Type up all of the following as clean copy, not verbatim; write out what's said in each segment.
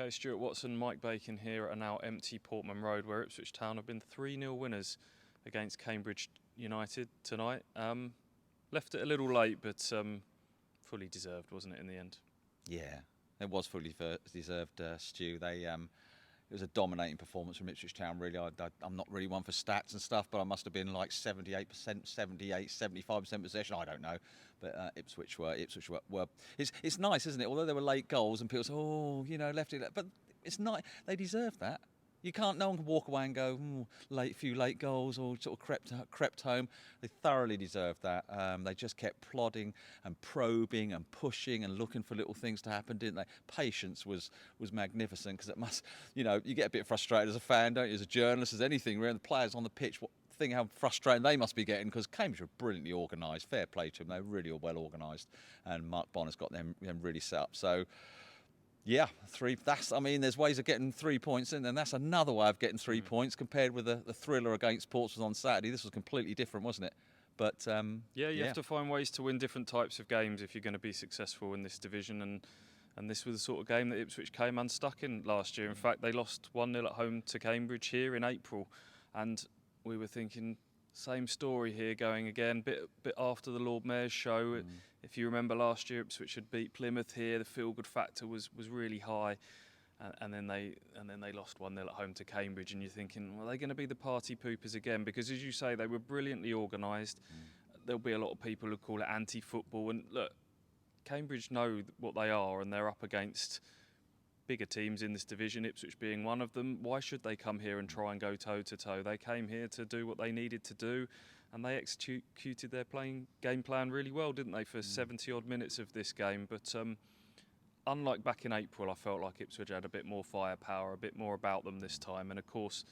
Okay, Stuart Watson, Mike Bacon here at a now empty Portman Road, where Ipswich Town have been 3-0 winners against Cambridge United tonight. Left it a little late, but fully deserved, wasn't it, in the end? Yeah, it was fully deserved, Stu. It was a dominating performance from Ipswich Town, really. I'm not really one for stats and stuff, but I must have been like 78%, 75% possession, I don't know. But Ipswich were. It's nice, isn't it? Although there were late goals and people say, oh, left it. But it's not. They deserve that. No one can walk away and go, few late goals or sort of crept home. They thoroughly deserved that. They just kept plodding and probing and pushing and looking for little things to happen, didn't they? Patience was magnificent, because it must, you get a bit frustrated as a fan, don't you? As a journalist, as anything, really. The players on the pitch, think how frustrating they must be getting, because Cambridge were brilliantly organised. Fair play to them. They really are well organised, and Mark Bonner's got them really set up. So, yeah, there's ways of getting 3 points in, and that's another way of getting 3 points compared with the thriller against Portsmouth on Saturday. This was completely different, wasn't it? But you have to find ways to win different types of games if you're going to be successful in this division, and this was the sort of game that Ipswich came unstuck in last year. In fact, they lost 1-0 at home to Cambridge here in April, and we were thinking, same story here going again, bit after the Lord Mayor's show. If you remember last year, Ipswich had beat Plymouth here. The feel-good factor was really high, and then they lost 1-0 at home to Cambridge. And you're thinking, well, are they going to be the party poopers again? Because as you say, they were brilliantly organised. There'll be a lot of people who call it anti-football, and look, Cambridge know what they are, and they're up against bigger teams in this division, Ipswich being one of them. Why should they come here and try and go toe-to-toe? They came here to do what they needed to do, and they executed their game plan really well, didn't they, for 70-odd minutes of this game. But unlike back in April, I felt like Ipswich had a bit more firepower, a bit more about them this time. And, of course,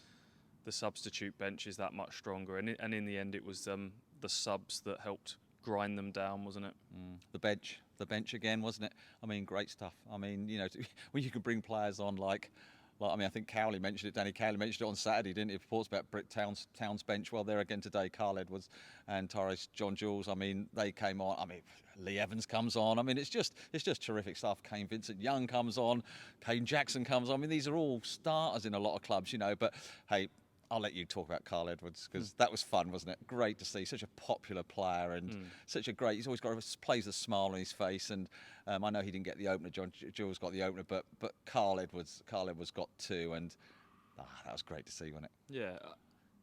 the substitute bench is that much stronger. And in the end, it was the subs that helped grind them down, wasn't it? The bench again, wasn't it? I mean, great stuff. I mean, when you can bring players on like I think Cowley mentioned it. Danny Cowley mentioned it on Saturday, didn't he? Reports about Britt Town's bench. Well, there again today. Carl Edwards and Torres, John Jules. I mean, they came on. I mean, Lee Evans comes on. I mean, it's just terrific stuff. Kane Vincent Young comes on. Kane Jackson comes on. I mean, these are all starters in a lot of clubs, But hey, I'll let you talk about Carl Edwards, because that was fun, wasn't it? Great to see such a popular player, and such a great. He's always plays a smile on his face, and I know he didn't get the opener. John Jules got the opener, but Carl Edwards got two, and that was great to see, wasn't it? Yeah,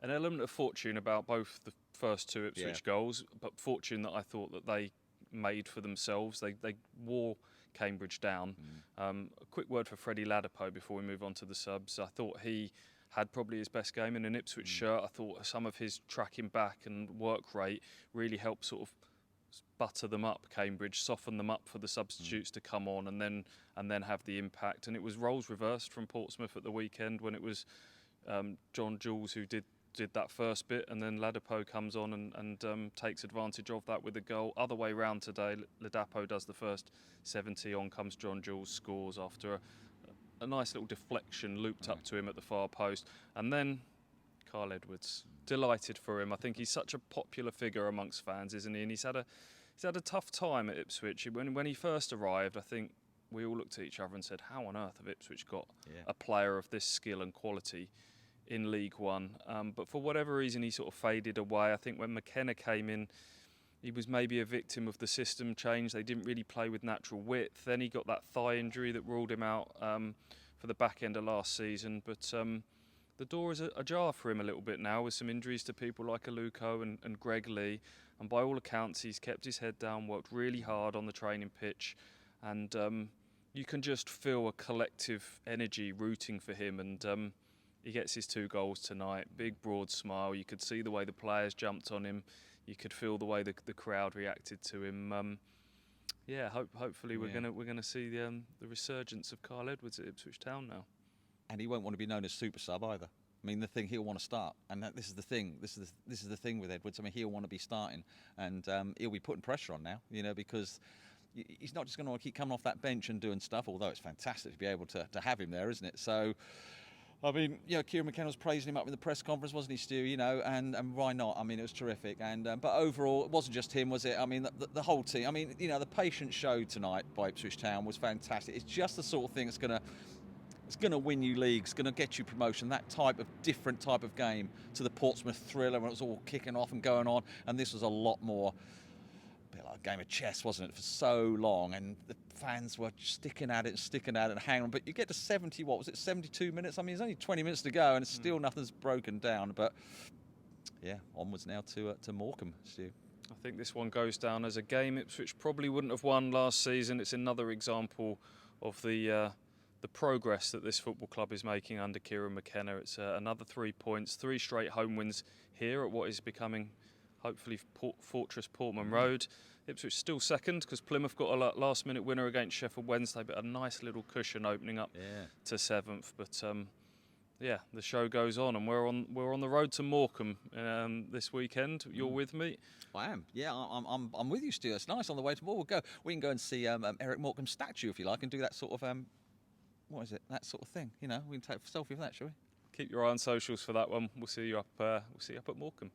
an element of fortune about both the first two Ipswich goals, but fortune that I thought that they made for themselves. They wore Cambridge down. A quick word for Freddie Ladapo before we move on to the subs. I thought he had probably his best game in an Ipswich shirt. I thought some of his tracking back and work rate really helped sort of butter them up, Cambridge, soften them up for the substitutes to come on and then have the impact. And it was roles reversed from Portsmouth at the weekend, when it was John Jules who did that first bit, and then Ladapo comes on and takes advantage of that with a goal. Other way round today, Ladapo does the first 70, on comes John Jules, scores after a nice little deflection looped up to him at the far post. And then Carl Edwards, delighted for him. I think he's such a popular figure amongst fans, isn't he? And he's had a tough time at Ipswich. When he first arrived, I think we all looked at each other and said, how on earth have Ipswich got a player of this skill and quality in League One? But for whatever reason, he sort of faded away. I think when McKenna came in, he was maybe a victim of the system change. They didn't really play with natural width. Then he got that thigh injury that ruled him out for the back end of last season. But the door is ajar for him a little bit now, with some injuries to people like Aluko and Greg Lee. And by all accounts, he's kept his head down, worked really hard on the training pitch. And you can just feel a collective energy rooting for him. And he gets his 2 goals tonight. Big, broad smile. You could see the way the players jumped on him. You could feel the way the crowd reacted to him. Hopefully we're gonna see the resurgence of Carl Edwards at Ipswich Town now. And he won't want to be known as super sub either. I mean, he'll want to start, and this is the thing. This is the thing with Edwards. I mean, he'll want to be starting, and he'll be putting pressure on now. Because he's not just going to keep coming off that bench and doing stuff. Although it's fantastic to be able to have him there, isn't it? So, I mean, Kieran McKenna was praising him up in the press conference, wasn't he, Stu? And why not? I mean, it was terrific. And but overall, it wasn't just him, was it? I mean, the whole team. I mean, the patience showed tonight by Ipswich Town was fantastic. It's just the sort of thing that's going to It's going to win you leagues, going to get you promotion, that different type of game to the Portsmouth thriller when it was all kicking off and going on. And this was a lot more, a bit like a game of chess, wasn't it, for so long. And the fans were sticking at it and hanging on. But you get to 72 minutes? I mean, there's only 20 minutes to go and still nothing's broken down. But yeah, onwards now to Morecambe, Stu. I think this one goes down as a game Ipswich probably wouldn't have won last season. It's another example of the progress that this football club is making under Kieran McKenna. It's another 3 points, 3 straight home wins here at what is becoming, hopefully, Fortress Portman Road. Ipswich still second because Plymouth got a last-minute winner against Sheffield Wednesday, but a nice little cushion opening up to 7th. But yeah, the show goes on, and we're on the road to Morecambe this weekend. You're with me. I am. Yeah, I'm with you, Stu. It's nice on the way to Morecambe. We can go and see Eric Morecambe's statue if you like, and do that sort of what is it? That sort of thing. You know, we can take a selfie of that, shall we? Keep your eye on socials for that one. We'll see you up at Morecambe.